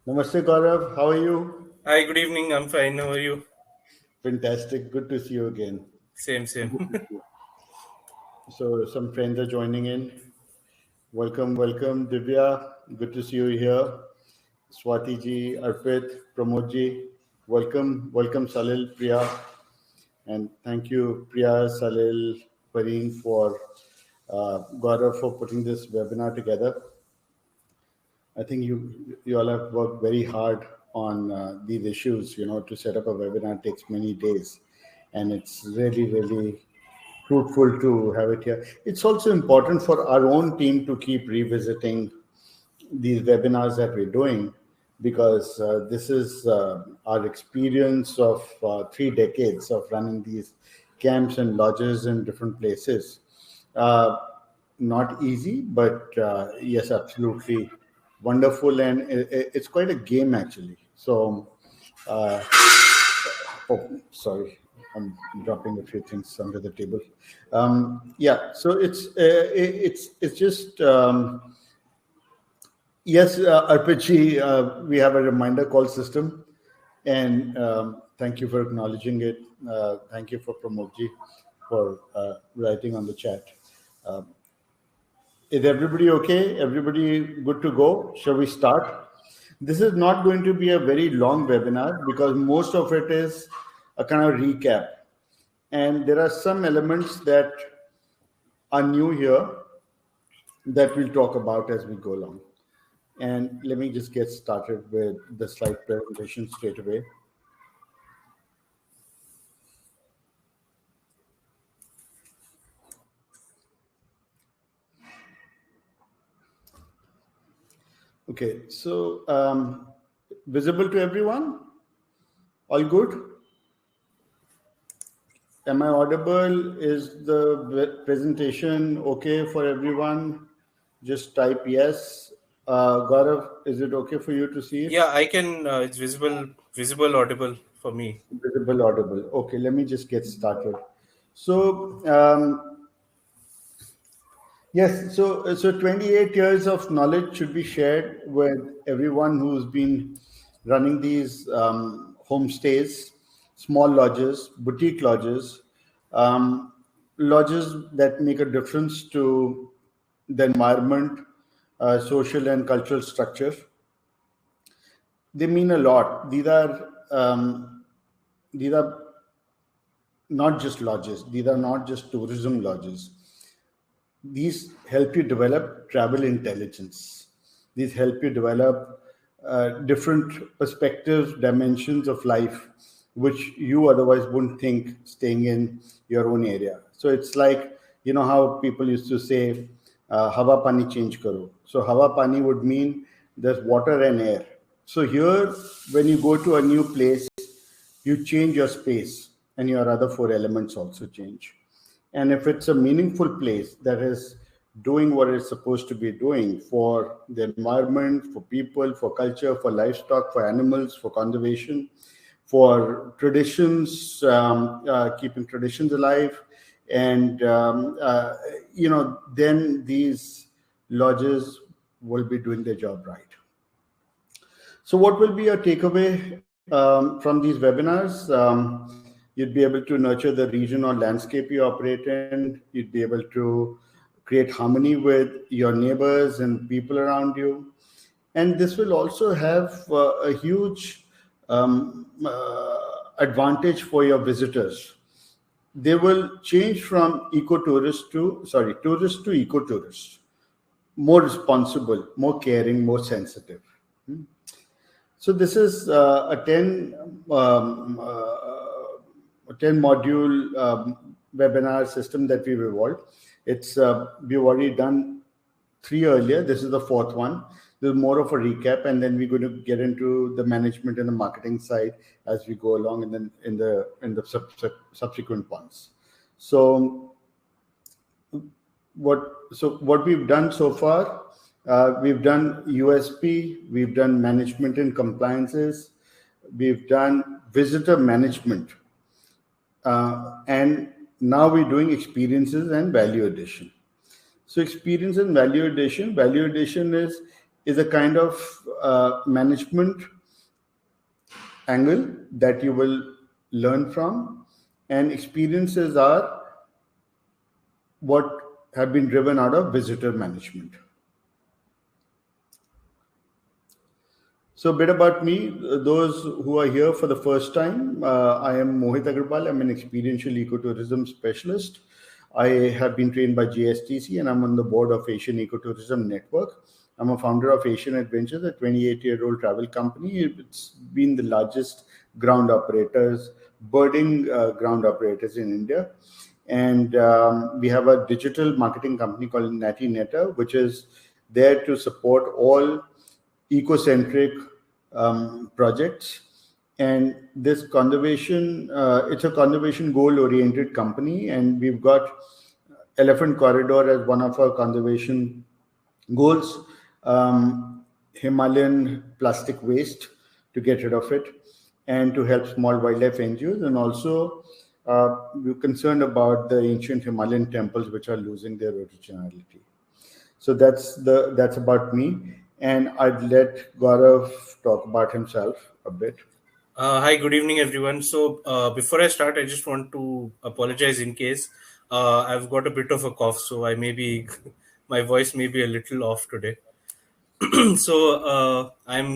Namaste, Gaurav. How are you? Hi, good evening. I'm fine. How are you? Fantastic. Good to see you again. Same, same. Good to see you. So, some friends are joining in. Welcome, welcome, Divya. Good to see you here. Swati ji, Arpit, Pramod ji. Welcome, welcome, Salil, Priya. And thank you, Priya, Salil, Pareen, for Gaurav for putting this webinar together. I think you all have worked very hard on these issues. To set up a webinar takes many days, and it's really fruitful to have it here. It's also important for our own team to keep revisiting these webinars that we're doing because this is our experience of 3 decades of running these camps and lodges in different places. Uh, Not easy, but yes, absolutely wonderful, and it's quite a game actually. So, uh, oh, sorry, I'm dropping a few things under the table. Yeah, so it's just. Yes, Arpitji, we have a reminder call system, and thank you for acknowledging it. Thank you for Pramodji for writing on the chat. Uh, is everybody okay? Everybody good to go? Shall we start? This is not going to be a very long webinar because most of it is a kind of recap. And there are some elements that are new here that we'll talk about as we go along. And let me just get started with the slide presentation straight away. Okay, so visible to everyone? All good? Am I audible? Is the presentation okay for everyone? Just type yes. Gaurav, is it okay for you to see it? Yeah, I can. It's visible, audible for me. Visible, audible. Okay, let me just get started. So, yes, so 28 years of knowledge should be shared with everyone who's been running these homestays, small lodges, boutique lodges, um, lodges that make a difference to the environment, social and cultural structure. They mean a lot. These are not just lodges. These are not just tourism lodges. These help you develop travel intelligence. These help you develop different perspectives, dimensions of life, which you otherwise wouldn't think staying in your own area. So it's like, how people used to say, hawa pani change karo. So hawa pani would mean there's water and air. So here, when you go to a new place, you change your space and your other four elements also change. And if it's a meaningful place that is doing what it's supposed to be doing for the environment, for people, for culture, for livestock, for animals, for conservation, for traditions, keeping traditions alive, and then these lodges will be doing their job right. So, what will be your takeaway from these webinars? You'd be able to nurture the region or landscape you operate in. You'd be able to create harmony with your neighbors and people around you. And this will also have a huge advantage for your visitors. They will change from tourist to eco-tourist, more responsible, more caring, more sensitive. So this is a 10 module webinar system that we've evolved. We've already done 3 earlier. This is the 4th one. There's more of a recap, and then we're going to get into the management and the marketing side as we go along, and then in the subsequent ones. So what we've done so far, we've done USP, we've done management and compliances, we've done visitor management, and now we're doing experiences and value addition. So experience and value addition is is a kind of management angle that you will learn from, and experiences are what have been driven out of visitor management. So a bit about me, those who are here for the first time, I am Mohit Aggarwal. I'm an experiential ecotourism specialist. I have been trained by GSTC and I'm on the board of Asian Ecotourism Network. I'm a founder of Asian Adventures, a 28-year-old travel company. It's been the largest ground operators, birding ground operators in India. And we have a digital marketing company called Natty Netta, which is there to support all eco-centric projects. And this conservation, it's a conservation goal-oriented company, and we've got Elephant Corridor as one of our conservation goals, Himalayan plastic waste to get rid of it, and to help small wildlife NGOs. And also, we're concerned about the ancient Himalayan temples which are losing their originality. So that's about me. And I'd let Gaurav talk about himself a bit. Hi, good evening, everyone. So, before I start, I just want to apologize in case I've got a bit of a cough, so I may be my voice may be a little off today. I'm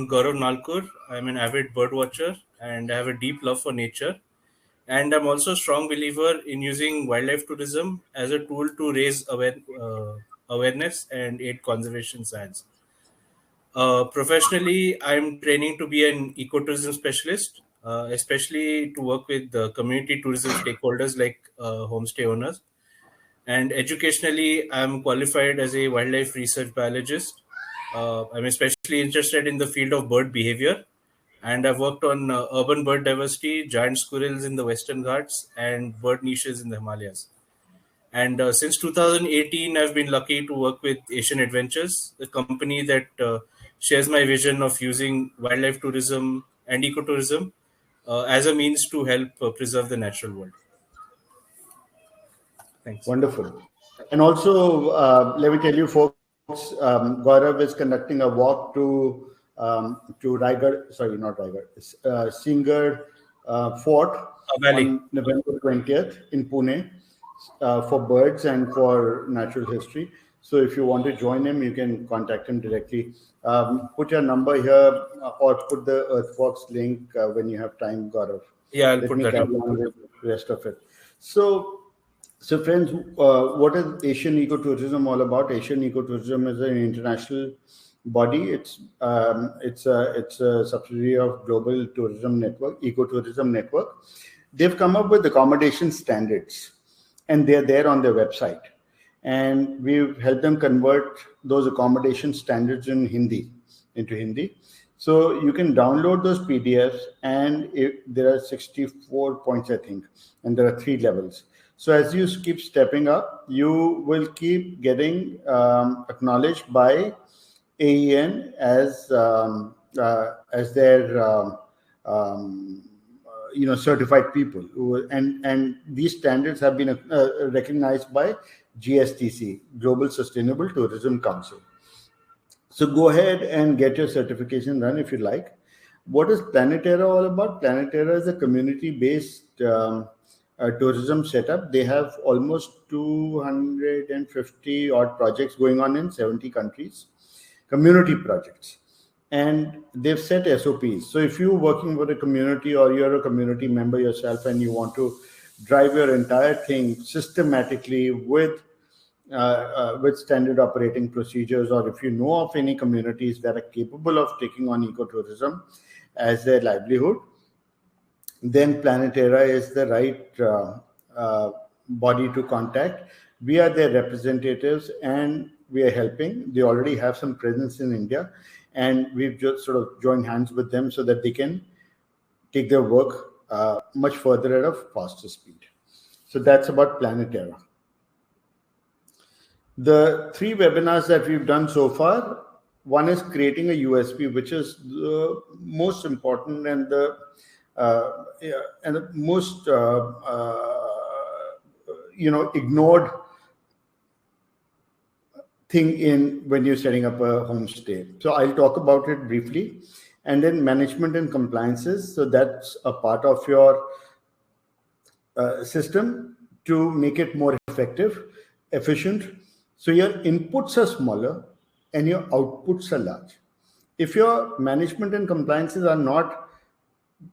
Gaurav Nalkur. I'm an avid bird watcher, and I have a deep love for nature. And I'm also a strong believer in using wildlife tourism as a tool to raise awareness and aid conservation science. Professionally, I'm training to be an ecotourism specialist, especially to work with the community tourism stakeholders like homestay owners. And educationally, I'm qualified as a wildlife research biologist. I'm especially interested in the field of bird behavior, and I've worked on urban bird diversity, giant squirrels in the Western Ghats, and bird niches in the Himalayas. And since 2018, I've been lucky to work with Asian Adventures, a company that shares my vision of using wildlife tourism and ecotourism as a means to help preserve the natural world. Thanks. Wonderful. And also, let me tell you, folks, Gaurav is conducting a walk to Raigad, sorry, not Raigad, Singar Fort Valley. on November 20th in Pune for birds and for natural history. So if you want to join him, you can contact him directly. Put your number here or put the Earthworks link when you have time, Gaurav. Yeah, I'll Let put me that carry in. on with the rest of it. So friends, what is Asian ecotourism all about? Asian ecotourism is an international body. It's a subsidiary of Global Tourism Network, Ecotourism Network. They've come up with accommodation standards, and they're there on their website. And we've helped them convert those accommodation standards into Hindi. So you can download those PDFs, and there are 64 points, I think, and there are 3 levels. So as you keep stepping up, you will keep getting acknowledged by AEN as their certified people, and these standards have been recognized by GSTC, Global Sustainable Tourism Council. So go ahead and get your certification done if you like. What is Planetera all about? Planetera is a community-based tourism setup. They have almost 250 odd projects going on in 70 countries, community projects. And they've set SOPs. So if you're working with a community or you're a community member yourself and you want to drive your entire thing systematically with standard operating procedures, or if you know of any communities that are capable of taking on ecotourism as their livelihood, then Planetera is the right body to contact. We are their representatives and we are helping. They already have some presence in India, and we've just sort of joined hands with them so that they can take their work much further at a faster speed. So that's about Planetera. The 3 webinars that we've done so far, one is creating a USP, which is the most important and the most ignored thing in when you're setting up a homestay. So I'll talk about it briefly. And then management and compliances. So that's a part of your system to make it more effective, efficient. So your inputs are smaller and your outputs are large. If your management and compliances are not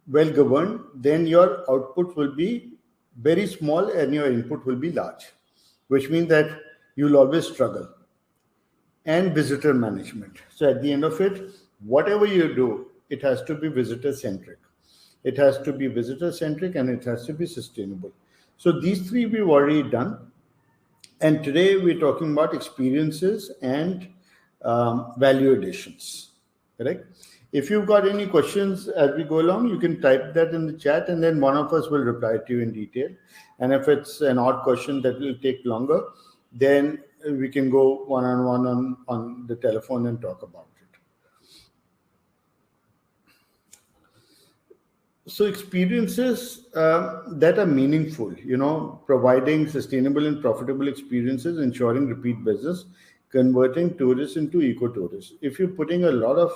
well governed, then your output will be very small and your input will be large, which means that you'll always struggle. And visitor management. So at the end of it, whatever you do, it has to be visitor centric. It has to be visitor centric and it has to be sustainable. So these three we've already done. And today we're talking about experiences and value additions. Correct? If you've got any questions as we go along, you can type that in the chat and then one of us will reply to you in detail. And if it's an odd question that will take longer, then we can go one-on-one on the telephone and talk about it. So experiences that are meaningful, providing sustainable and profitable experiences, ensuring repeat business, converting tourists into eco-tourists. If you're putting a lot of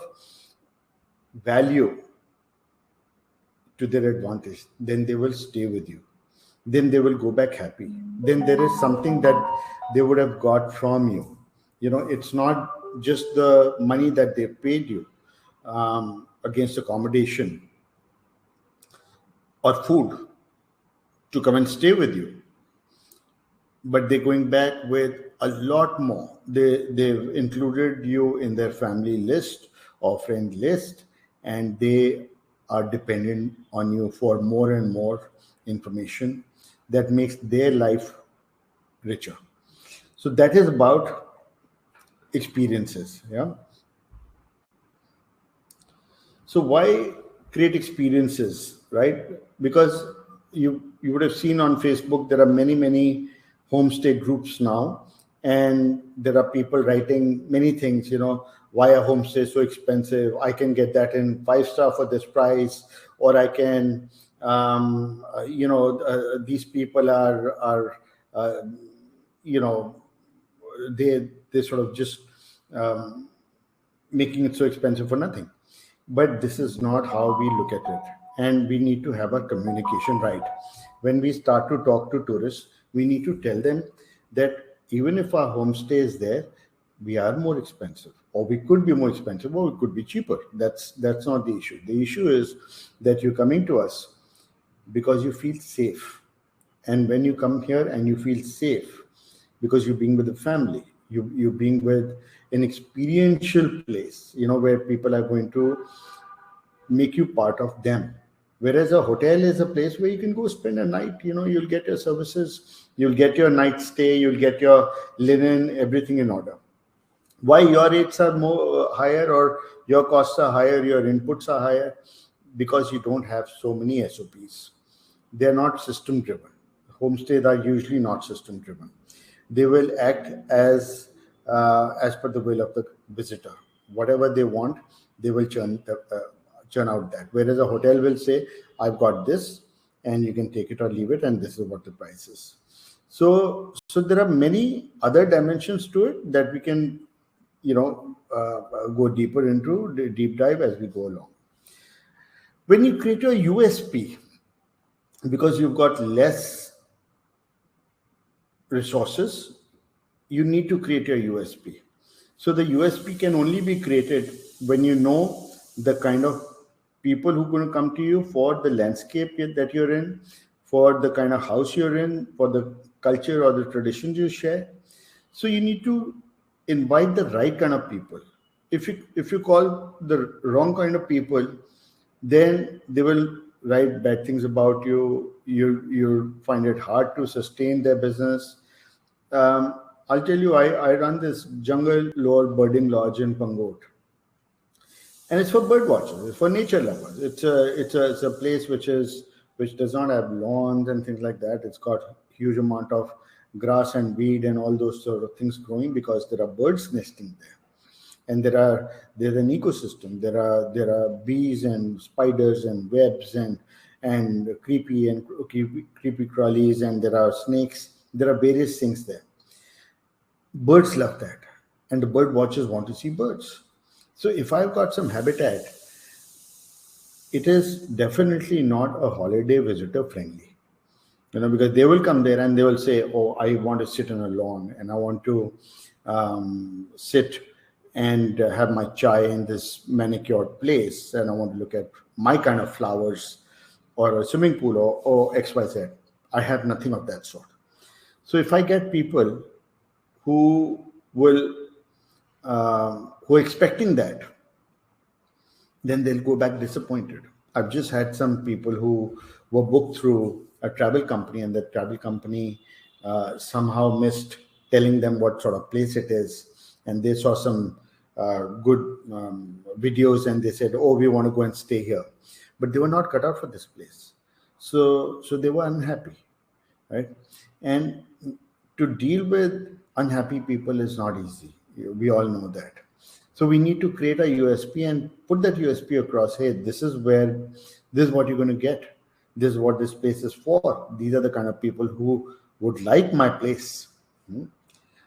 value to their advantage, then they will stay with you. Then they will go back happy. Then there is something that they would have got from you. It's not just the money that they paid you against accommodation or food to come and stay with you, but they're going back with a lot more. They've included you in their family list or friend list, and they are dependent on you for more and more information that makes their life richer. So that is about experiences. Yeah. So why create experiences, right? Because you would have seen on Facebook there are many homestay groups now, and there are people writing many things. Why a homestay is so expensive? I can get that in 5-star for this price, or I can. These people are they sort of just making it so expensive for nothing. But this is not how we look at it, and we need to have our communication right. When we start to talk to tourists, we need to tell them that even if our homestay is there, we are more expensive, or we could be more expensive, or we could be cheaper. That's not the issue. The issue is that you're coming to us because you feel safe. And when you come here and you feel safe because you're being with the family, you're being with an experiential place, where people are going to make you part of them. Whereas a hotel is a place where you can go spend a night, you'll get your services, you'll get your night stay, you'll get your linen, everything in order. Why your rates are more higher, or your costs are higher, your inputs are higher? Because you don't have so many SOPs. They're not system driven. Homestays are usually not system driven. They will act as per the will of the visitor. Whatever they want, they will churn out that. Whereas a hotel will say, I've got this and you can take it or leave it, and this is what the price is. So there are many other dimensions to it that we can go deeper into, the deep dive as we go along. When you create your USP, because you've got less resources, you need to create your USP. So the USP can only be created when you know the kind of people who are going to come to you, for the landscape that you're in, for the kind of house you're in, for the culture or the traditions you share. So you need to invite the right kind of people. If you call the wrong kind of people, then they will write bad things about you. You'll find it hard to sustain their business. I'll tell you, I run this jungle lore birding lodge in Pangot, and it's for bird watchers, it's for nature lovers. It's a place which does not have lawns and things like that. It's got huge amount of grass and weed and all those sort of things growing, because there are birds nesting there, and there's an ecosystem. There are bees and spiders and webs and creepy crawlies, and there are snakes. There are various things there. Birds love that. and the bird watchers want to see birds. So if I've got some habitat, it is definitely not a holiday visitor friendly, because they will come there and they will say, oh, I want to sit on a lawn and I want to sit and have my chai in this manicured place, and I want to look at my kind of flowers or a swimming pool or XYZ. I have nothing of that sort. So if I get people who will who are expecting that, then they'll go back disappointed. I've just had some people who were booked through a travel company, and the travel company somehow missed telling them what sort of place it is. And they saw some good videos and they said, oh, we want to go and stay here. But they were not cut out for this place. So they were unhappy, right? And to deal with unhappy people is not easy. We all know that. So we need to create a USP and put that USP across. Hey, this is what you're going to get. This is what this place is for. These are the kind of people who would like my place.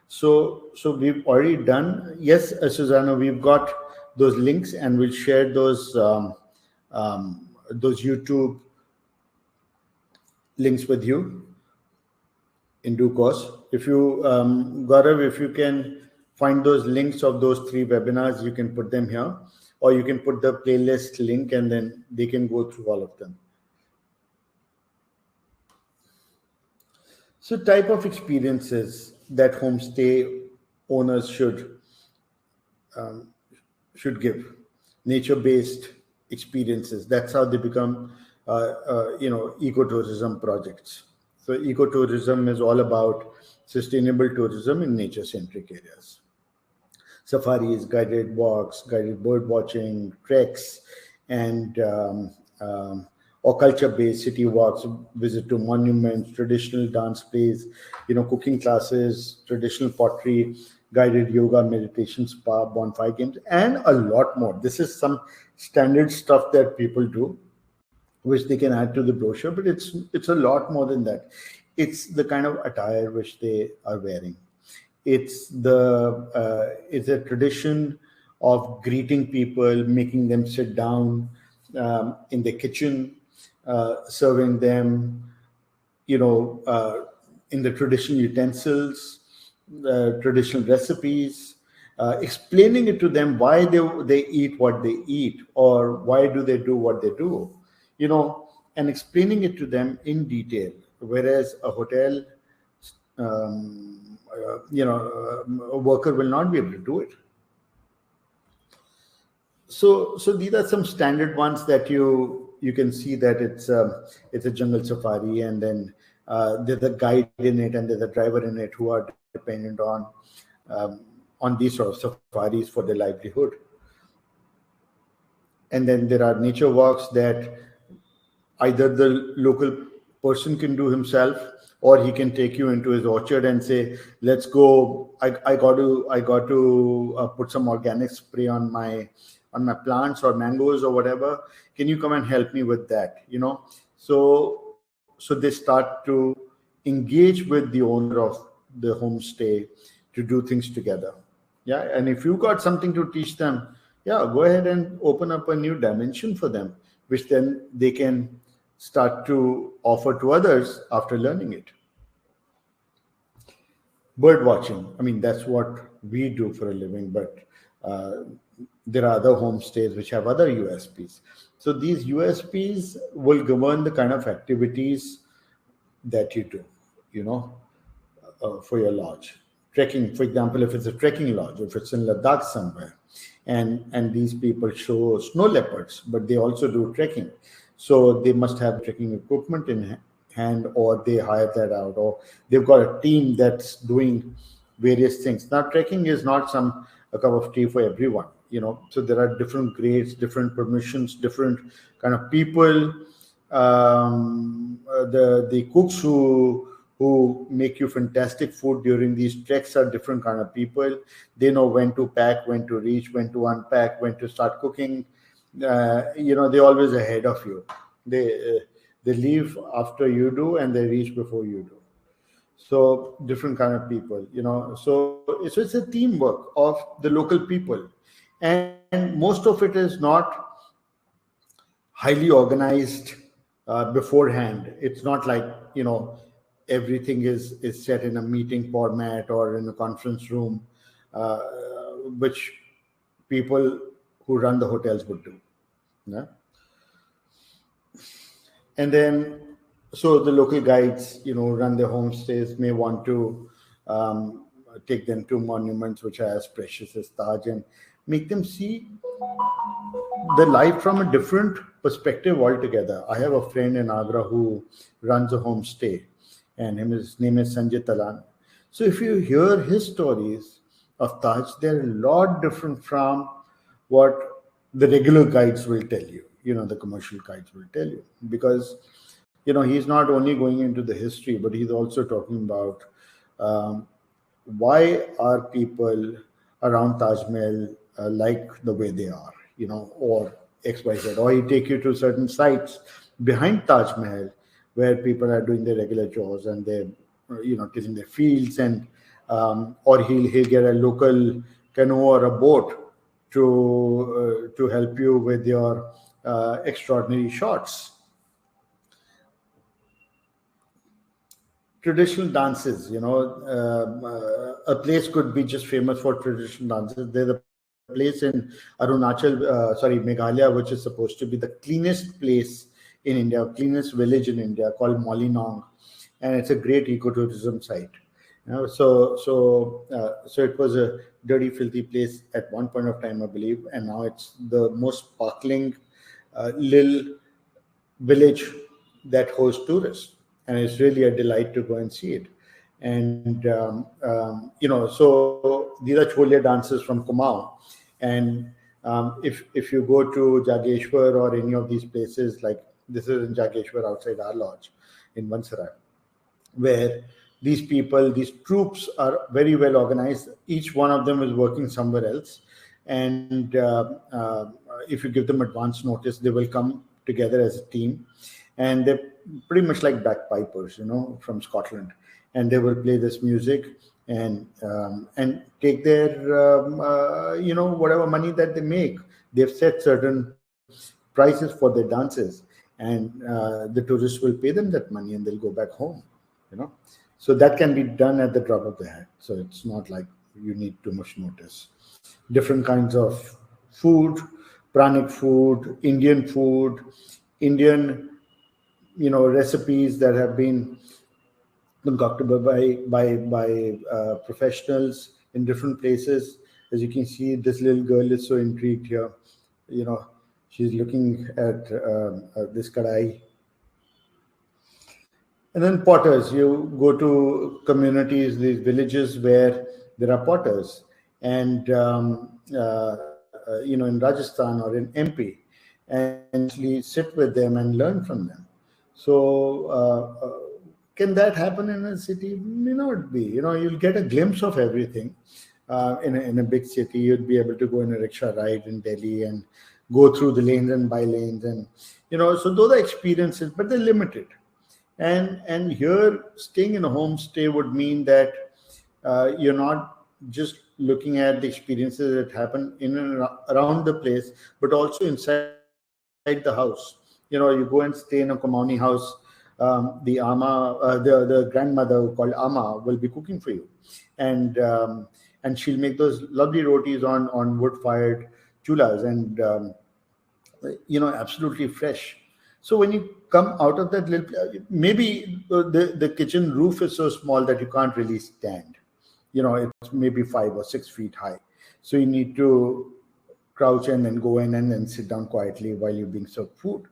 So we've already done. Yes, Susanna, we've got those links, and we'll share those YouTube links with you in due course. If you, Gaurav, if you can find those links of those 3 webinars, you can put them here, or you can put the playlist link and then they can go through all of them. So type of experiences that homestay owners should give. Nature-based experiences. That's how they become, ecotourism projects. So ecotourism is all about sustainable tourism in nature-centric areas. Safaris, guided walks, guided bird watching, treks, and or culture-based city walks, visit to monuments, traditional dance plays, cooking classes, traditional pottery, guided yoga, meditation, spa, bonfire games, and a lot more. This is some standard stuff that people do, which they can add to the brochure, but it's a lot more than that. It's the kind of attire which they are wearing. It's a tradition of greeting people, making them sit down in the kitchen, serving them, in the traditional utensils, traditional recipes, explaining it to them why they eat what they eat, or why do they do what they do, and explaining it to them in detail. Whereas a hotel, a worker will not be able to do it. So these are some standard ones that you can see that it's a jungle safari, and then there's a guide in it and there's a driver in it who are dependent on these sort of safaris for their livelihood. And then there are nature walks that either the local person can do himself, or he can take you into his orchard and say, let's go, I got to put some organic spray on my plants or mangoes or whatever. Can you come and help me with that? So they start to engage with the owner of the homestay to do things together. Yeah. And if you got something to teach them, yeah, go ahead and open up a new dimension for them, which then they can start to offer to others after learning it. Bird watching, I mean, that's what we do for a living, but there are other homestays which have other USPs. So these USPs will govern the kind of activities that you do, for your lodge. Trekking, for example, if it's a trekking lodge, if it's in Ladakh somewhere, and these people show snow leopards, but they also do trekking. So they must have trekking equipment in hand, or they hire that out, or they've got a team that's doing various things. Now, trekking is not a cup of tea for everyone, so there are different grades, different permissions, different kind of people. The cooks who make you fantastic food during these treks are different kind of people. They know when to pack, when to reach, when to unpack, when to start cooking. They're always ahead of you. They leave after you do, and they reach before you do. So different kind of people, so it's a teamwork of the local people, and most of it is not highly organized beforehand. It's not like, everything is set in a meeting format or in a conference room, uh, which people who run the hotels would do. Yeah? And then, so the local guides, run their homestays, may want to um, take them to monuments which are as precious as Taj, and make them see the life from a different perspective altogether. I have a friend in Agra who runs a homestay, and his name is Sanjay Talan. So if you hear his stories of Taj, they're a lot different from what the regular guides will tell you. The commercial guides will tell you, because he's not only going into the history, but he's also talking about um, why are people around Taj Mahal like the way they are, or XYZ, or he take you to certain sites behind Taj Mahal where people are doing their regular chores and they're, tilling their fields, and or he'll get a local canoe or a boat to help you with your extraordinary shots. Traditional dances, a place could be just famous for traditional dances. There's a place in Arunachal, Meghalaya, which is supposed to be the cleanest place in India, cleanest village in India, called Molinong, and it's a great ecotourism site. So it was a dirty, filthy place at one point of time, I believe, and now it's the most sparkling little village that hosts tourists, and it's really a delight to go and see it. And so these are Cholia dances from Kumaon, and if you go to Jageshwar or any of these places, like this is in Jageshwar outside our lodge in Vansarai, where these people, these troops are very well organized. Each one of them is working somewhere else, and if you give them advance notice, they will come together as a team, and they're pretty much like bagpipers, from Scotland, and they will play this music and take their whatever money that they make. They've set certain prices for their dances, and the tourists will pay them that money, and they'll go back home. You know, so that can be done at the drop of the hat. So it's not like you need too much notice. Different kinds of food, pranic food, Indian recipes that have been concocted by professionals in different places. As you can see, this little girl is so intrigued here. She's looking at this kadai. And then potters. You go to communities, these villages where there are potters, and in Rajasthan or in MP, and actually sit with them and learn from them. So can that happen in a city? May not be. You'll get a glimpse of everything. In a big city, you'd be able to go in a rickshaw ride in Delhi and go through the lanes and by lanes, and so those are experiences, but they're limited. And here, staying in a homestay would mean that you're not just looking at the experiences that happen in and around the place, but also inside the house. You go and stay in a Komauni house. The ama, the grandmother called ama, will be cooking for you, and she'll make those lovely rotis on wood-fired chulas, and absolutely fresh. So when you come out of that little, maybe the kitchen roof is so small that you can't really stand. It's maybe 5 or 6 feet high. So you need to crouch in and go in and then sit down quietly while you're being served food.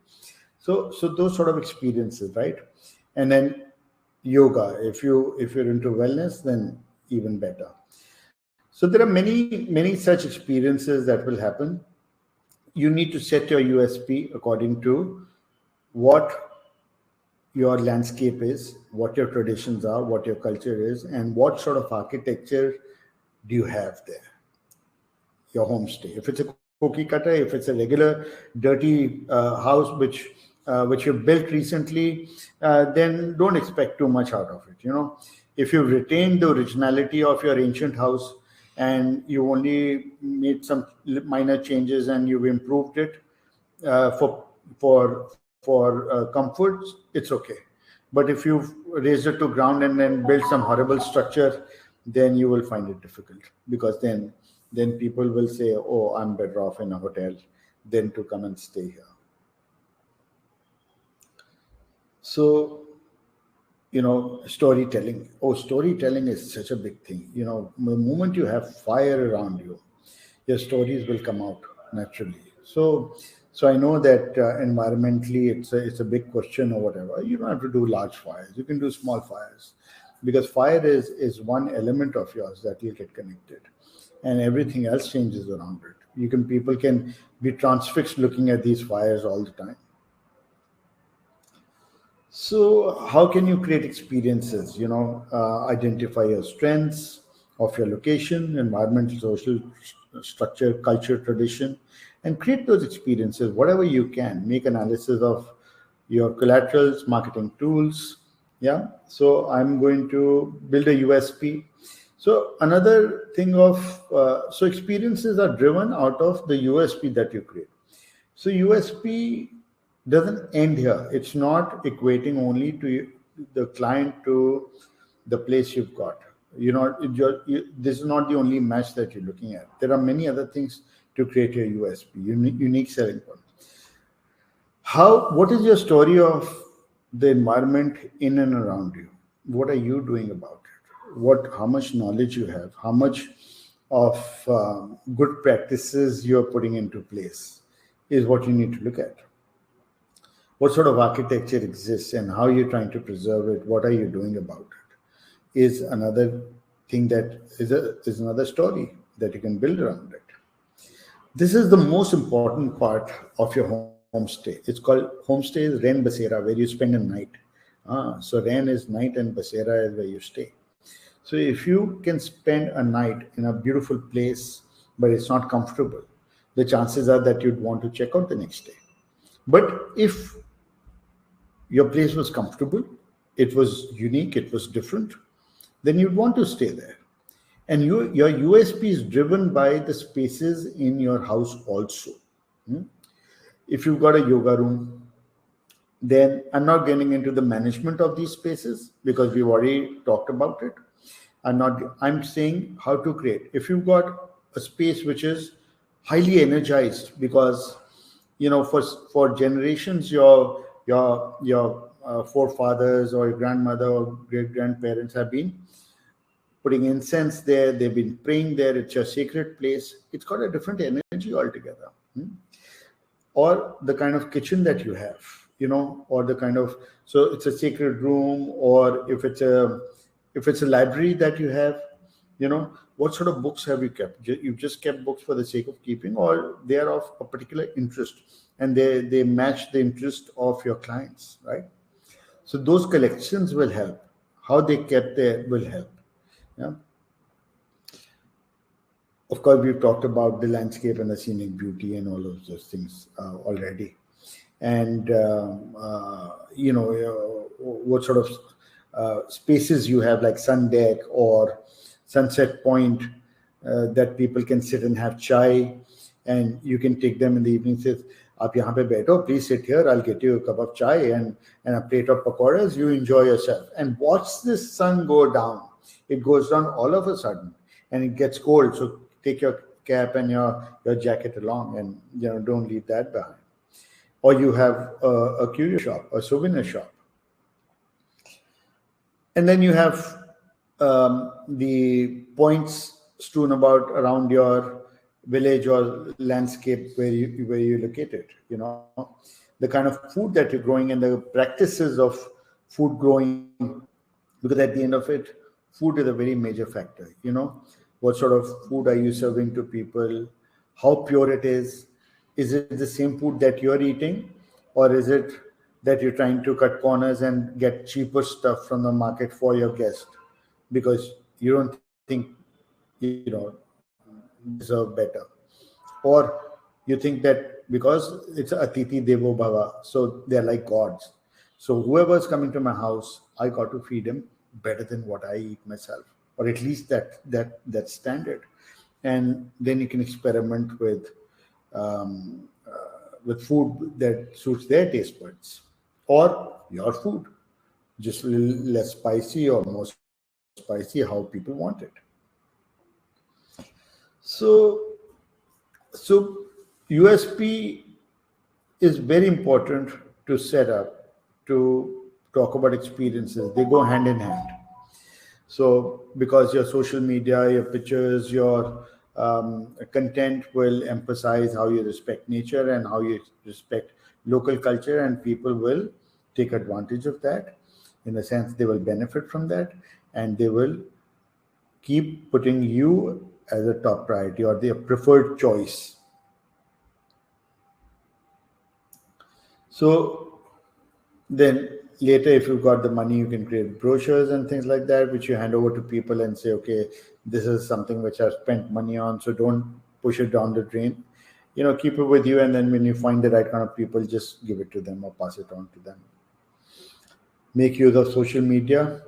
So those sort of experiences, right? And then yoga. If you're into wellness, then even better. So there are many such experiences that will happen. You need to set your USP according to what your landscape is, what your traditions are, what your culture is, and what sort of architecture do you have there. Your homestay. If it's a cookie cutter, if it's a regular dirty house which you built recently, then don't expect too much out of it. If you retain the originality of your ancient house and you only made some minor changes and you've improved it for comfort, it's okay. But if you've raised it to ground and then built some horrible structure, then you will find it difficult, because then people will say, "Oh, I'm better off in a hotel than to come and stay here." So, storytelling. Oh, storytelling is such a big thing. The moment you have fire around you, your stories will come out naturally. So I know that environmentally it's a big question or whatever. You don't have to do large fires. You can do small fires, because fire is one element of yours that will get connected, and everything else changes around it. People can be transfixed looking at these fires all the time. So, how can you create experiences? Identify your strengths of your location, environmental, social structure, culture, tradition, and create those experiences whatever you can. Make analysis of your collaterals, marketing tools. Yeah. So, I'm going to build a USP. So, another thing so experiences are driven out of the USP that you create. So USP doesn't end here. It's not equating only to the client to the place you've got. This is not the only match that you're looking at. There are many other things to create your USP, unique selling point. What is your story of the environment in and around you? What are you doing about it? How much knowledge you have? How much of good practices you're putting into place is what you need to look at. What sort of architecture exists and how you're trying to preserve it? What are you doing about it? Is another thing that is another story that you can build around it. This is the most important part of your homestay. It's called homestay is Ren Basera, where you spend a night. So Ren is night and Basera is where you stay. So if you can spend a night in a beautiful place, but it's not comfortable, the chances are that you'd want to check out the next day. But if your place was comfortable, it was unique, it was different, then you'd want to stay there. And your USP is driven by the spaces in your house also. If you've got a yoga room, then I'm not getting into the management of these spaces because we've already talked about it. I'm saying how to create. If you've got a space which is highly energized, because for generations your forefathers or your grandmother or great grandparents have been putting incense there, they've been praying there, it's your sacred place, it's got a different energy altogether. Or the kind of kitchen that you have, or the kind of, so it's a sacred room, or if it's a library that you have, what sort of books have you kept? You've just kept books for the sake of keeping, or they are of a particular interest and they match the interest of your clients, right? So those collections will help. How they kept there will help. Yeah. Of course, we've talked about the landscape and the scenic beauty and all of those things already. And, what sort of spaces you have, like sun deck or sunset point, that people can sit and have chai, and you can take them in the evening. Says, "Aap yahan pe baitho, please sit here. I'll get you a cup of chai and a plate of pakoras. You enjoy yourself and watch this sun go down. It goes down all of a sudden, and it gets cold. So take your cap and your jacket along, and don't leave that behind." Or you have a curio shop, a souvenir shop, and then you have the points strewn about around your village or landscape where you locate it. The kind of food that you're growing and the practices of food growing, because at the end of it, food is a very major factor. What sort of food are you serving to people? How pure it is? Is it the same food that you're eating, or is it that you're trying to cut corners and get cheaper stuff from the market for your guest because you don't think deserve better, or you think that because it's Atiti Devo Bhava, so they're like gods. So whoever's coming to my house, I got to feed him better than what I eat myself, or at least that standard. And then you can experiment with food that suits their taste buds, or your food, just a little less spicy or more spicy, how people want it. So, so USP is very important to set up, to talk about experiences. They go hand in hand. So, because your social media, your pictures, your content will emphasize how you respect nature and how you respect local culture, and people will take advantage of that. In a sense, they will benefit from that, and they will keep putting you as a top priority or their preferred choice. So, then later, if you've got the money, you can create brochures and things like that, which you hand over to people and say, okay, this is something which I've spent money on, so don't push it down the drain. Keep it with you, and then when you find the right kind of people, just give it to them or pass it on to them. Make use of social media.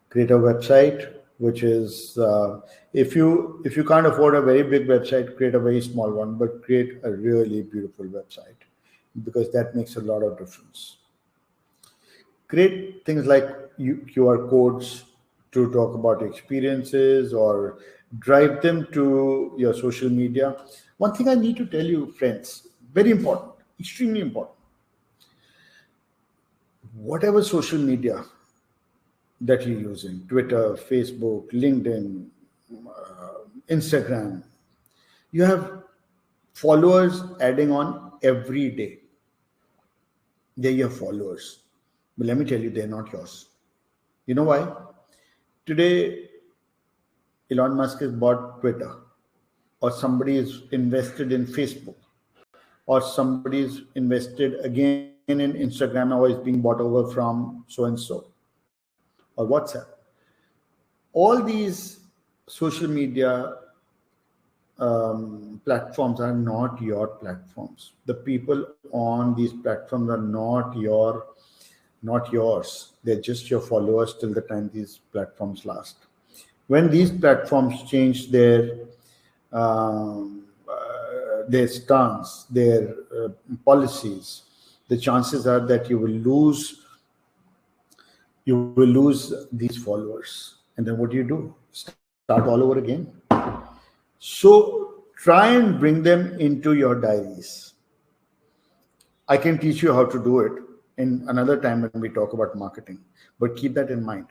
Create a website, which is if you can't afford a very big website, create a very small one, but create a really beautiful website, because that makes a lot of difference. Create things like QR codes to talk about experiences, or drive them to your social media. One thing I need to tell you, friends, very important, extremely important. Whatever social media that you're using, Twitter, Facebook, LinkedIn, Instagram, you have followers adding on every day. They're your followers. But let me tell you, they're not yours. You know why? Today, Elon Musk has bought Twitter, or somebody is invested in Facebook, or somebody is invested again in Instagram, or is being bought over from so and so, or WhatsApp. All these social media platforms are not your platforms. The people on these platforms are not yours. They're just your followers till the time these platforms last. When these platforms change their stance, their policies, the chances are that you will lose these followers. And then what do? Start all over again. So try and bring them into your diaries. I can teach you how to do it in another time when we talk about marketing, but keep that in mind.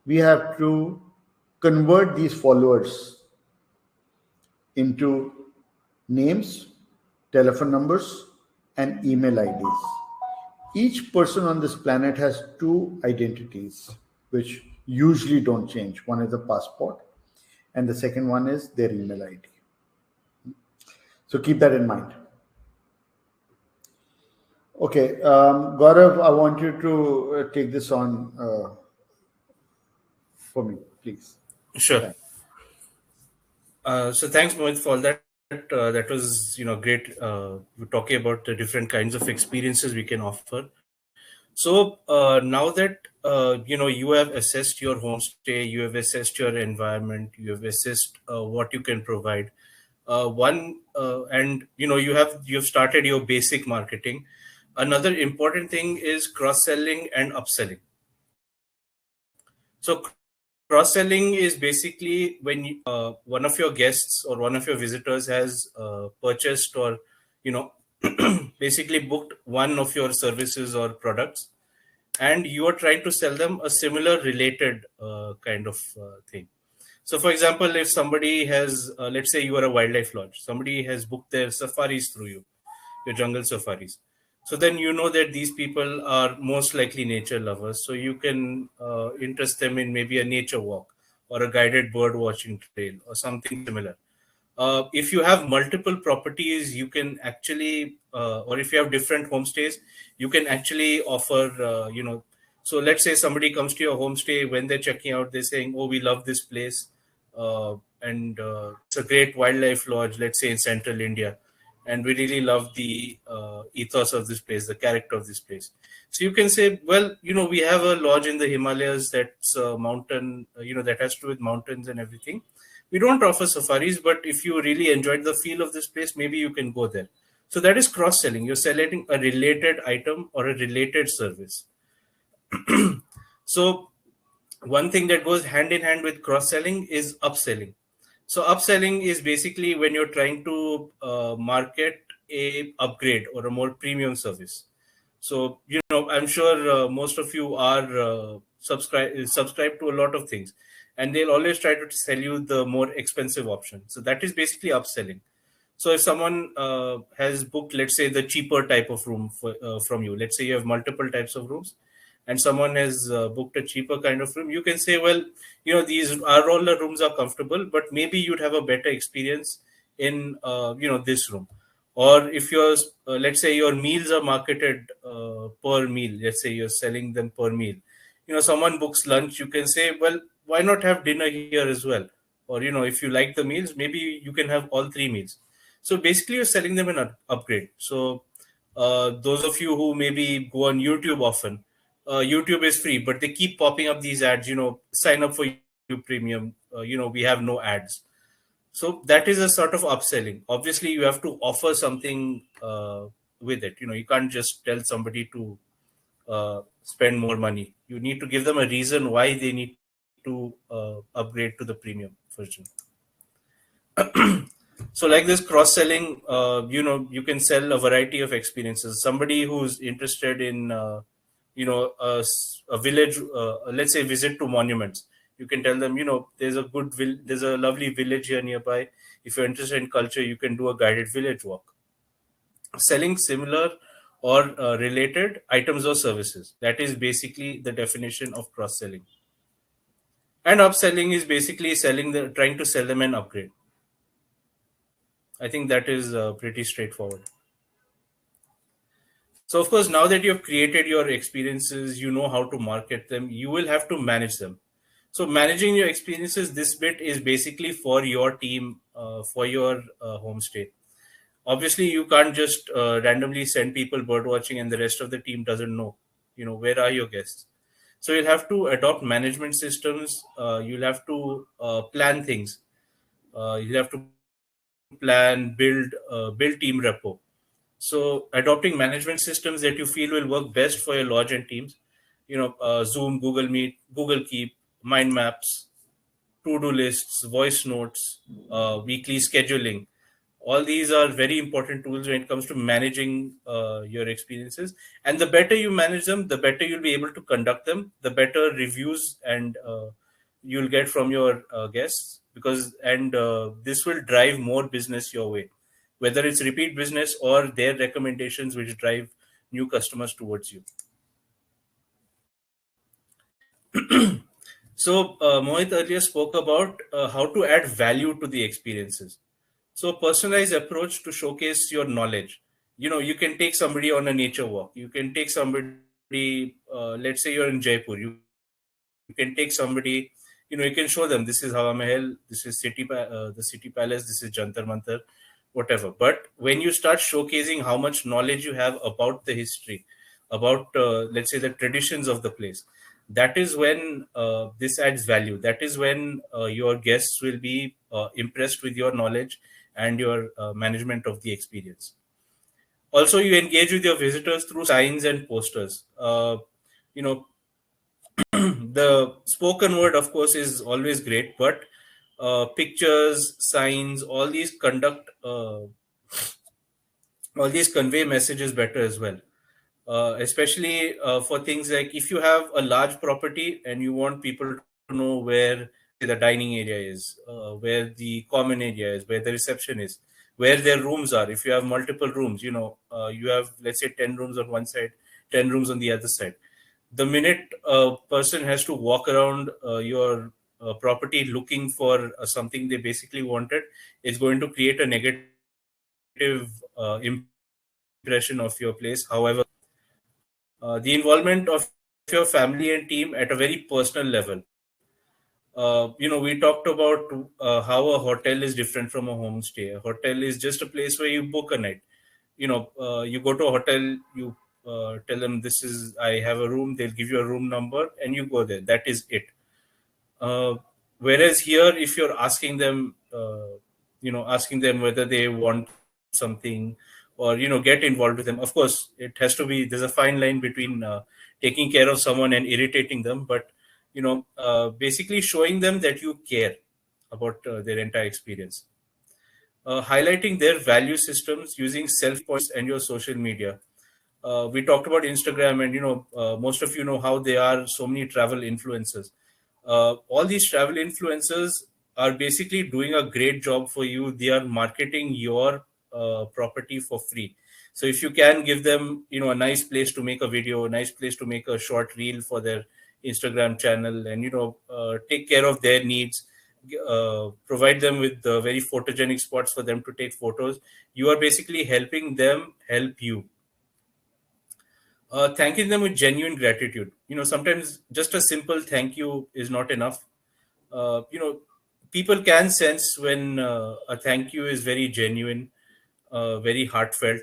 We have to convert these followers into names, telephone numbers, and email IDs. Each person on this planet has two identities, which usually don't change. One is a passport, and the second one is their email ID. So keep that in mind. Okay, Gaurav, I want you to take this on for me, please. Sure. Thanks. So thanks, Mohit, for all that. That was, great. We're talking about the different kinds of experiences we can offer. So now that you have assessed your homestay, you have assessed your environment, you have assessed what you can provide. And you have started your basic marketing. Another important thing is cross-selling and upselling. So cross-selling is basically when one of your guests or one of your visitors has purchased, or basically booked one of your services or products, and you are trying to sell them a similar related kind of thing. So for example, if somebody has let's say you are a wildlife lodge, somebody has booked their safaris through you, your jungle safaris. So then you know that these people are most likely nature lovers. So you can interest them in maybe a nature walk or a guided bird watching trail or something similar. If you have multiple properties, you can actually, or if you have different homestays, you can actually offer, so let's say somebody comes to your homestay. When they're checking out, they're saying, oh, we love this place. And it's a great wildlife lodge, let's say in central India. and we really love the ethos of this place, the character of this place. So you can say, well, we have a lodge in the Himalayas that's a mountain, that has to do with mountains and everything. We don't offer safaris, but if you really enjoyed the feel of this place, maybe you can go there. So that is cross selling. You're selling a related item or a related service. So one thing that goes hand in hand with cross selling is upselling. So upselling is basically when you're trying to market a upgrade or a more premium service. So I'm sure most of you are subscribed to a lot of things, and they'll always try to sell you the more expensive option. So that is basically upselling. So if someone has booked, let's say, the cheaper type of room from you, let's say you have multiple types of rooms, and someone has booked a cheaper kind of room, you can say, well, these are all the rooms are comfortable, but maybe you'd have a better experience in this room. Or if you're, let's say, your meals are marketed per meal, let's say you're selling them per meal. Someone books lunch, you can say, well, why not have dinner here as well? Or if you like the meals, maybe you can have all three meals. So basically, you're selling them an upgrade. So those of you who maybe go on YouTube often, YouTube is free, but they keep popping up these ads. Sign up for YouTube Premium. We have no ads. So that is a sort of upselling. Obviously, you have to offer something with it. You can't just tell somebody to spend more money. You need to give them a reason why they need to upgrade to the premium version. So like this cross selling, you can sell a variety of experiences. Somebody who's interested in a village, let's say visit to monuments, you can tell them, there's a lovely village here nearby. If you're interested in culture, you can do a guided village walk. Selling similar or related items or services, that is basically the definition of cross selling. And upselling is basically trying to sell them an upgrade. I think that is pretty straightforward. So, of course, now that you have created your experiences, you know how to market them, you will have to manage them. So, managing your experiences, this bit is basically for your team, for your homestay. Obviously, you can't just randomly send people bird watching and the rest of the team doesn't know, where are your guests. So, you'll have to adopt management systems, you'll have to plan things, you'll have to plan, build team repo. So adopting management systems that you feel will work best for your lodge and teams, Zoom, Google Meet, Google Keep, mind maps, to-do lists, voice notes, weekly scheduling. All these are very important tools when it comes to managing your experiences. And the better you manage them, the better you'll be able to conduct them, the better reviews and you'll get from your guests, because and this will drive more business your way, whether it's repeat business or their recommendations which drive new customers towards you. So Mohit earlier spoke about how to add value to the experiences. So personalized approach to showcase your knowledge. You can take somebody on a nature walk. You can take somebody, let's say you're in Jaipur. You can take somebody, you can show them, this is Hawa Mahal, this is the City Palace, this is Jantar Mantar, whatever. But when you start showcasing how much knowledge you have about the history, about let's say the traditions of the place, that is when this adds value. That is when your guests will be impressed with your knowledge and your management of the experience. Also, you engage with your visitors through signs and posters. You know, the spoken word, of course, is always great, but pictures, signs, all these convey messages better as well. Especially for things like if you have a large property and you want people to know where, let's say, the dining area is, where the common area is, where the reception is, where their rooms are. If you have multiple rooms, you have, let's say, 10 rooms on one side, 10 rooms on the other side. The minute a person has to walk around your property looking for something they basically wanted, it's going to create a negative impression of your place, however good it is. The involvement of your family and team at a very personal level. We talked about how a hotel is different from a homestay. A hotel is just a place where you book a night. You go to a hotel, you tell them this is I have a room. They'll give you a room number, and you go there. That is it. Uh, Whereas here, if you're asking them whether they want something, or get involved with them. Of course, it has to be. There's a fine line between taking care of someone and irritating them, but basically showing them that you care about their entire experience. Highlighting their value systems using self points and your social media. We talked about Instagram, and most of you know how they are so many travel influencers. All these travel influencers are basically doing a great job for you. They are marketing your property for free. So if you can give them, a nice place to make a video, a nice place to make a short reel for their Instagram channel, and take care of their needs, provide them with very photogenic spots for them to take photos. You are basically helping them help you. Thanking them with genuine gratitude. Sometimes just a simple thank you is not enough. People can sense when a thank you is very genuine, very heartfelt.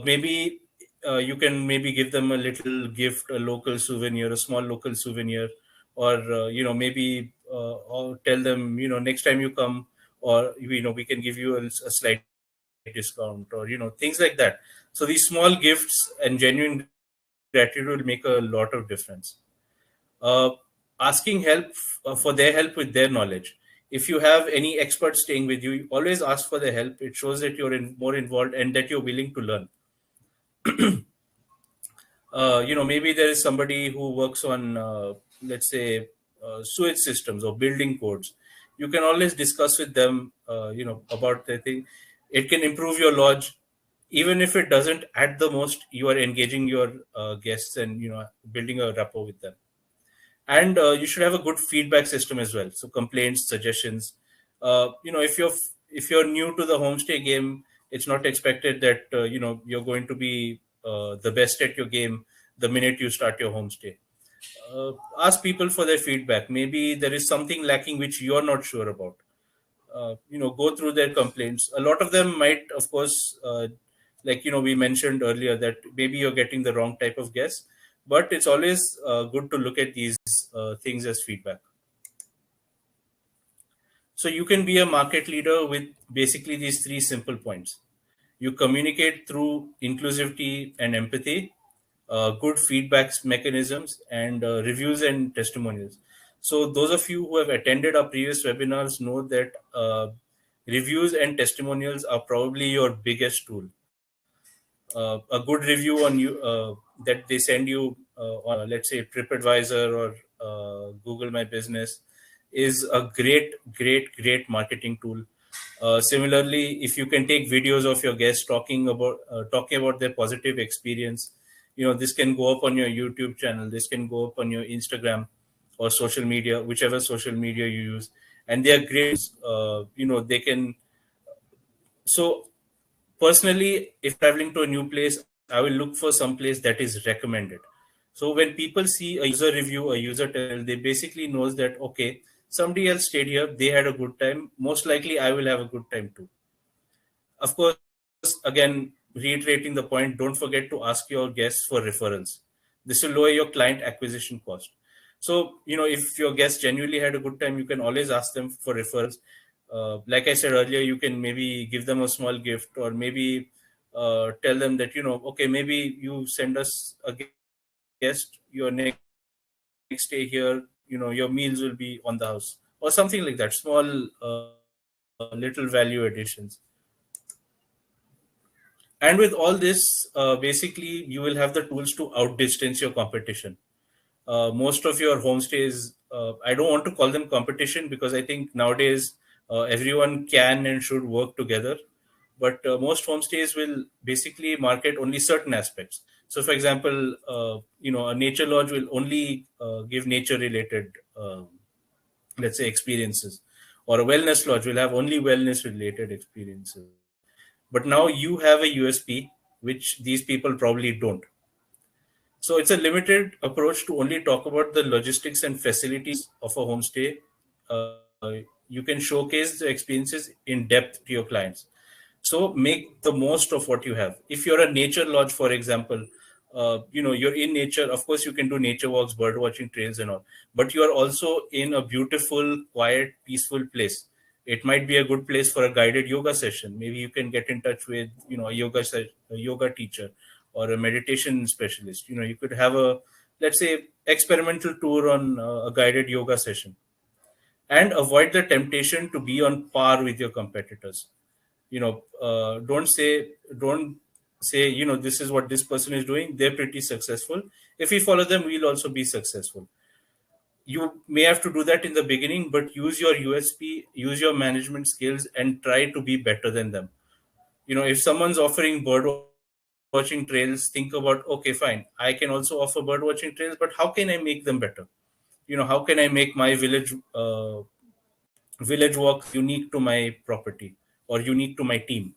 Maybe you can maybe give them a little gift, a local souvenir, a small local souvenir, or maybe or tell them, next time you come, or we can give you a slight discount, or things like that. So these small gifts and genuine gratitude will make a lot of difference. uh, Asking help for their help with their knowledge. If you have any expert staying with you, always ask for their help. It shows that you're more involved and that you're willing to learn. Maybe there is somebody who works on, let's say, sewage systems or building codes. You can always discuss with them, about the thing. It can improve your lodge. Even if it doesn't, at the most, you are engaging your guests and, building a rapport with them. And you should have a good feedback system as well, so complaints, suggestions. If you're new to the homestay game, it's not expected that you're going to be the best at your game the minute you start your homestay. Ask people for their feedback. Maybe there is something lacking which you're not sure about. Go through their complaints. A lot of them might, of course, like we mentioned earlier, that maybe you're getting the wrong type of guest, but it's always good to look at these things as feedback. So you can be a market leader with basically these three simple points. You communicate through inclusivity and empathy, good feedback mechanisms, and reviews and testimonials. So those of you who have attended our previous webinars know that reviews and testimonials are probably your biggest tool. A good review on you that they send you on, let's say, TripAdvisor or Google My Business, is a great marketing tool. Similarly, if you can take videos of your guests talking about their positive experience, this can go up on your YouTube channel, this can go up on your Instagram or social media, whichever social media you use, and they are great. They can. So personally, if traveling to a new place, I will look for some place that is recommended. So when people see a user review, a user testimonial, they basically knows that, okay, somebody else stayed here, they had a good time, most likely I will have a good time too. Of course, again, reiterating the point, don't forget to ask your guests for referrals. This will lower your client acquisition cost. So, if your guests genuinely had a good time, you can always ask them for referrals. Like I said earlier, you can maybe give them a small gift, or maybe tell them that, okay, maybe you send us a guest, your next stay here, your meals will be on the house, or something like that. Small, little value additions. And with all this, basically, you will have the tools to outdistance your competition. Most of your homestays, I don't want to call them competition, because I think nowadays everyone can and should work together. But most homestays will basically market only certain aspects. So, for example, a nature lodge will only give nature-related, let's say, experiences, or a wellness lodge will have only wellness-related experiences. But now you have a USP which these people probably don't. So it's a limited approach to only talk about the logistics and facilities of a homestay. you can showcase the experiences in depth to your clients. So make the most of what you have. If you're a nature lodge, for example, you're in nature. Of course, you can do nature walks, bird watching trails, and all. But you are also in a beautiful, quiet, peaceful place. It might be a good place for a guided yoga session. Maybe you can get in touch with a yoga teacher or a meditation specialist. You could have a, let's say, experimental tour on a guided yoga session, and avoid the temptation to be on par with your competitors. Don't say this is what this person is doing, they're pretty successful, if we follow them we'll also be successful. You may have to do that in the beginning, but use your USP, use your management skills, and try to be better than them. If someone's offering bird watching trails, think about, okay, fine, I can also offer bird watching trails, but how can I make them better? How can I make my village walks unique to my property or unique to my team?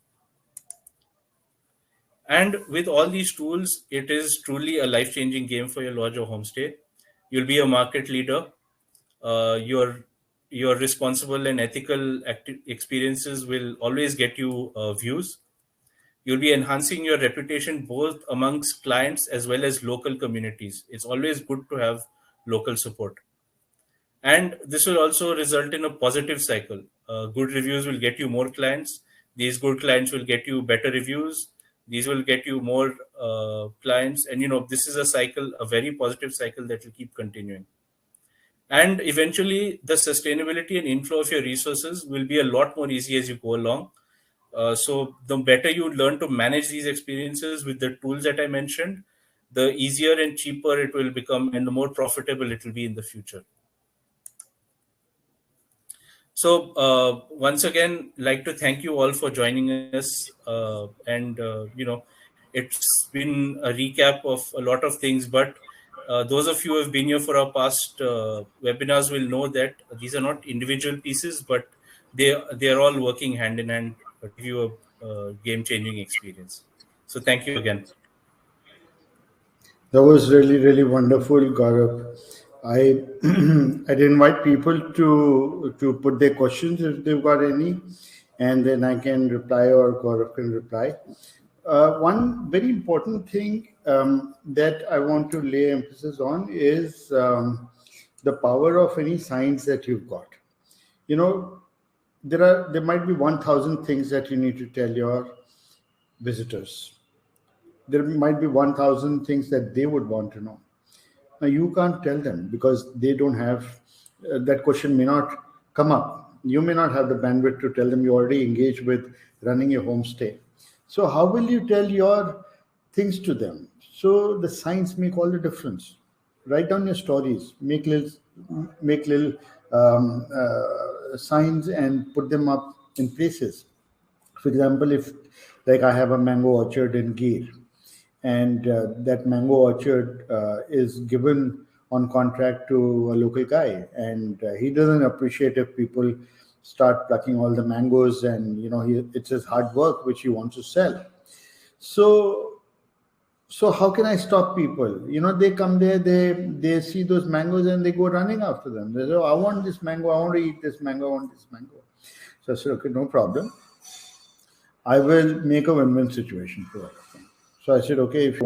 And with all these tools, it is truly a life changing game for your lodge or homestay. You'll be a market leader. Your responsible and ethical experiences will always get you views. You'll be enhancing your reputation both amongst clients as well as local communities. It's always good to have local support. And this will also result in a positive cycle. Good reviews will get you more clients. These good clients will get you better reviews. These will get you more clients. And, this is a cycle, a very positive cycle that will keep continuing. And eventually, the sustainability and inflow of your resources will be a lot more easy as you go along. So the better you learn to manage these experiences with the tools that I mentioned, the easier and cheaper it will become, and the more profitable it will be in the future. So once again, like to thank you all for joining us, and it's been a recap of a lot of things. But those of you who have been here for our past webinars will know that these are not individual pieces, but they are all working hand in hand to give you a game changing experience. So thank you again. That was really, really wonderful, Gaurav. I I'd invite people to put their questions if they've got any, and then I can reply or Gaurav can reply. One very important thing that I want to lay emphasis on is the power of any signs that you've got. You know, there might be 1,000 things that you need to tell your visitors. There might be 1,000 things that they would want to know. Now, you can't tell them because they don't have that question may not come up. You may not have the bandwidth to tell them. You already engaged with running a homestay. So, how will you tell your things to them? So, the signs make all the difference. Write down your stories, make little signs and put them up in places. For example, if like I have a mango orchard in Gir, and that mango orchard is given on contract to a local guy, and he doesn't appreciate if people start plucking all the mangoes, and it's his hard work which he wants to sell. So so how can I stop people? They come there, they see those mangoes and they go running after them. They say, oh, I want this mango, I want to eat this mango, I want this mango. So I said, okay, no problem, I will make a win-win situation for all of them. So I said, okay, if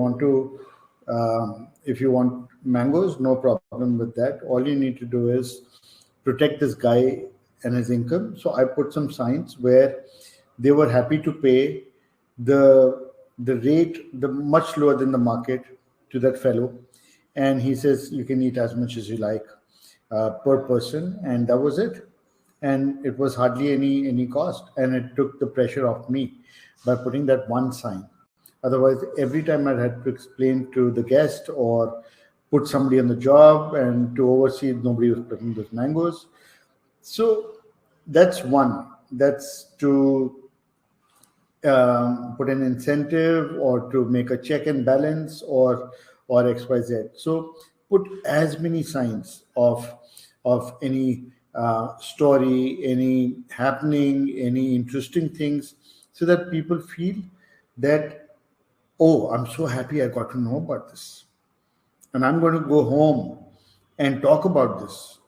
you want mangoes, no problem with that. All you need to do is protect this guy and his income. So I put some signs where they were happy to pay the rate, the much lower than the market, to that fellow, and he says you can eat as much as you like per person, and that was it. And it was hardly any cost, and it took the pressure off me by putting that one sign. Otherwise, every time I had to explain to the guest or put somebody on the job and to oversee, nobody was picking those mangoes. So that's one. That's to put an incentive or to make a check and balance, or XYZ. So put as many signs of any story, any happening, any interesting things, so that people feel that, oh, I'm so happy I got to know about this, and I'm going to go home and talk about this.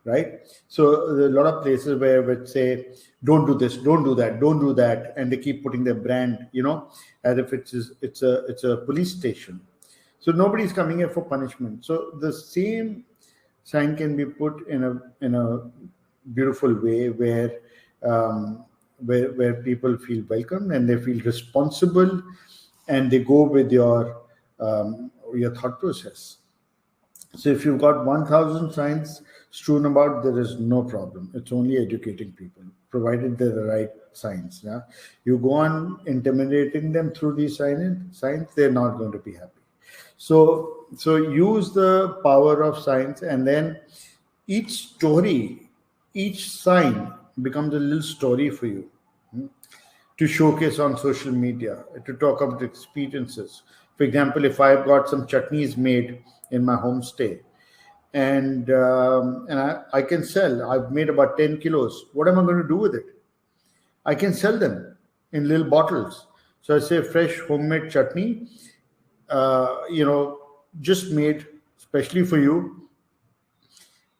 right? So there are a lot of places where would say, "Don't do this, don't do that, don't do that," and they keep putting their brand, as if it's a police station. So nobody's coming here for punishment. So the same sign can be put in a beautiful way where people feel welcome and they feel responsible, and they go with your thought process. So if you've got 1,000 signs strewn about, there is no problem. It's only educating people, provided they're the right signs. Yeah, you go on intimidating them through these signs, they're not going to be happy. So use the power of signs, and then each story, each sign becomes a little story for you, to showcase on social media, to talk about experiences. For example, if I've got some chutneys made in my homestay, and I can sell. I've made about 10 kilos. What am I going to do with it? I can sell them in little bottles. So I say fresh homemade chutney, just made especially for you,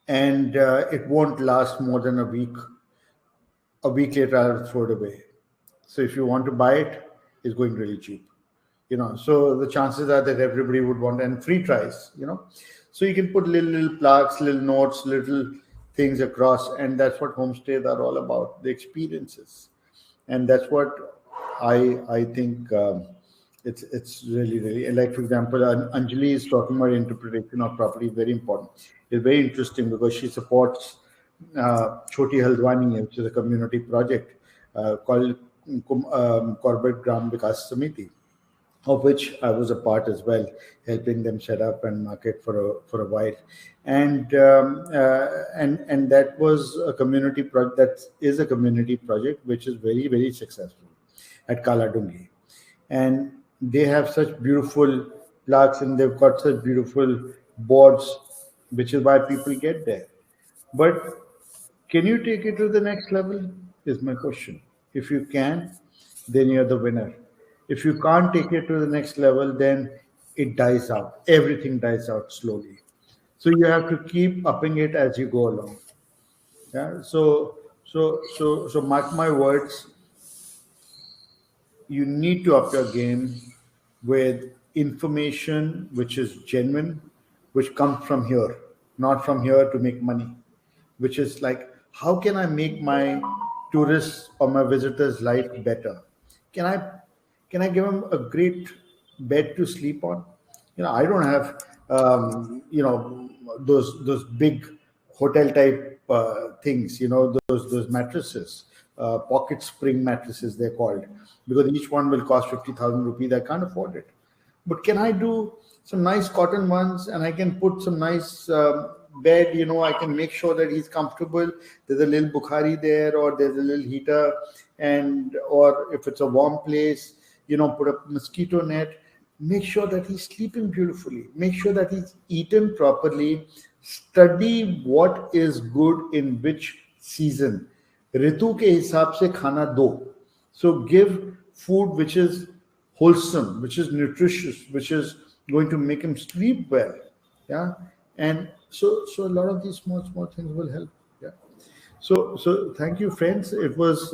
and it won't last more than a week. A week later, I'll throw it away. So if you want to buy it, it's going really cheap. So the chances are that everybody would want, and free tries. So you can put little plaques, little notes, little things across, and that's what homestays are all about, the experiences. And that's what I think, it's really, and like, for example, Anjali is talking about interpretation of property, very important. It's very interesting because she supports Choti Haldwani, which is a community project called Corporate Gram Vikas Samiti, of which I was a part as well, helping them set up and market for a while, and that was a community project. That is a community project which is very, very successful at Kaladungi, and they have such beautiful plaques, and they've got such beautiful boards, which is why people get there. But can you take it to the next level? Is my question. If you can, then you're the winner. If you can't take it to the next level, then it dies out. Everything dies out slowly. So you have to keep upping it as you go along. Yeah. So mark my words, you need to up your game with information which is genuine, which comes from here, not from here to make money, which is like, how can I make my tourists or my visitors' life better? Can I can I give them a great bed to sleep on? I don't have those big hotel type things. Those mattresses, pocket spring mattresses they're called, because each one will cost 50,000 rupees. I can't afford it. But can I do some nice cotton ones, and I can put some nice bed? I can make sure that he's comfortable. There's a little bukhari there, or there's a little heater, or if it's a warm place, put a mosquito net. Make sure that he's sleeping beautifully. Make sure that he's eaten properly. Study what is good in which season. Ritu ke hisab se khana do. So give food which is wholesome, which is nutritious, which is going to make him sleep well. Yeah. And so a lot of these small things will help. Yeah. So thank you, friends. It was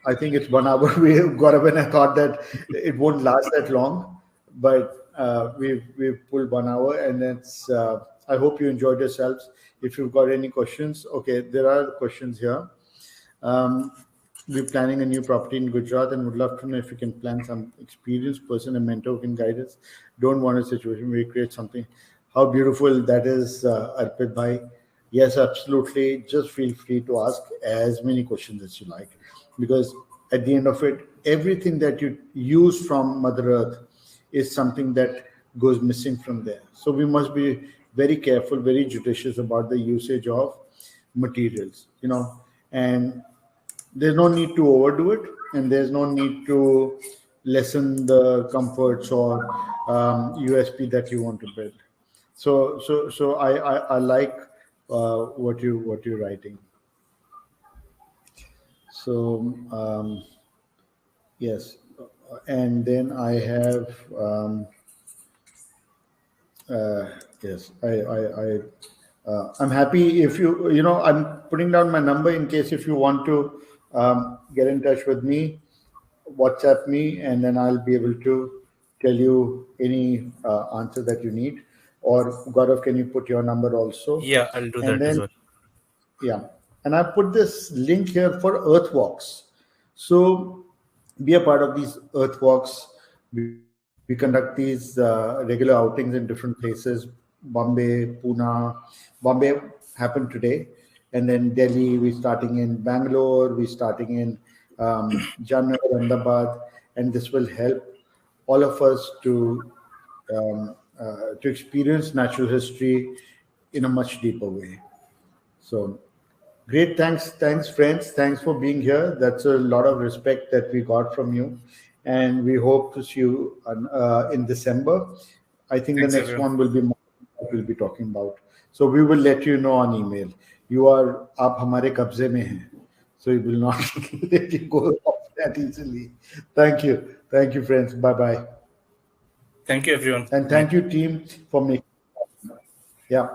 I think it's 1 hour. We got up, and I thought that it won't last that long, but we've pulled 1 hour, and it's. I hope you enjoyed yourselves. If you've got any questions, okay, there are questions here. Um, we're planning a new property in Gujarat and would love to know if you can plan some experienced person, a mentor who can guide us. Don't want a situation where we create something. How beautiful that is, Arpit Bhai. Yes, absolutely. Just feel free to ask as many questions as you like, because at the end of it, everything that you use from Mother Earth is something that goes missing from there. So we must be very careful, very judicious about the usage of materials, and there's no need to overdo it, and there's no need to lessen the comforts or USP that you want to build. So I like what you're writing. So yes, and then I have yes, I I'm happy if I'm putting down my number in case if you want to get in touch with me, WhatsApp me, and then I'll be able to tell you any answer that you need. Or Gaurav, can you put your number also? Yeah, I'll do And that as then, well. yeah, and I put this link here for Earth Walks. So be a part of these Earth Walks. We conduct these regular outings in different places. Bombay, Pune. Bombay happened today, and then Delhi. We're starting in Bangalore. We're starting in Jamnagar, Ahmedabad, and this will help all of us to experience natural history in a much deeper way. So great. Thanks, friends. Thanks for being here. That's a lot of respect that we got from you. And we hope to see you in December. I think the Thanks, next everyone. one will be more that we'll be talking about. So we will let you know on email. You are आप हमारे कब्जे में हैं. So we will not let you go off that easily. Thank you. Thank you, friends. Bye bye. Thank you, everyone. And Bye. thank you, team, for making. Yeah.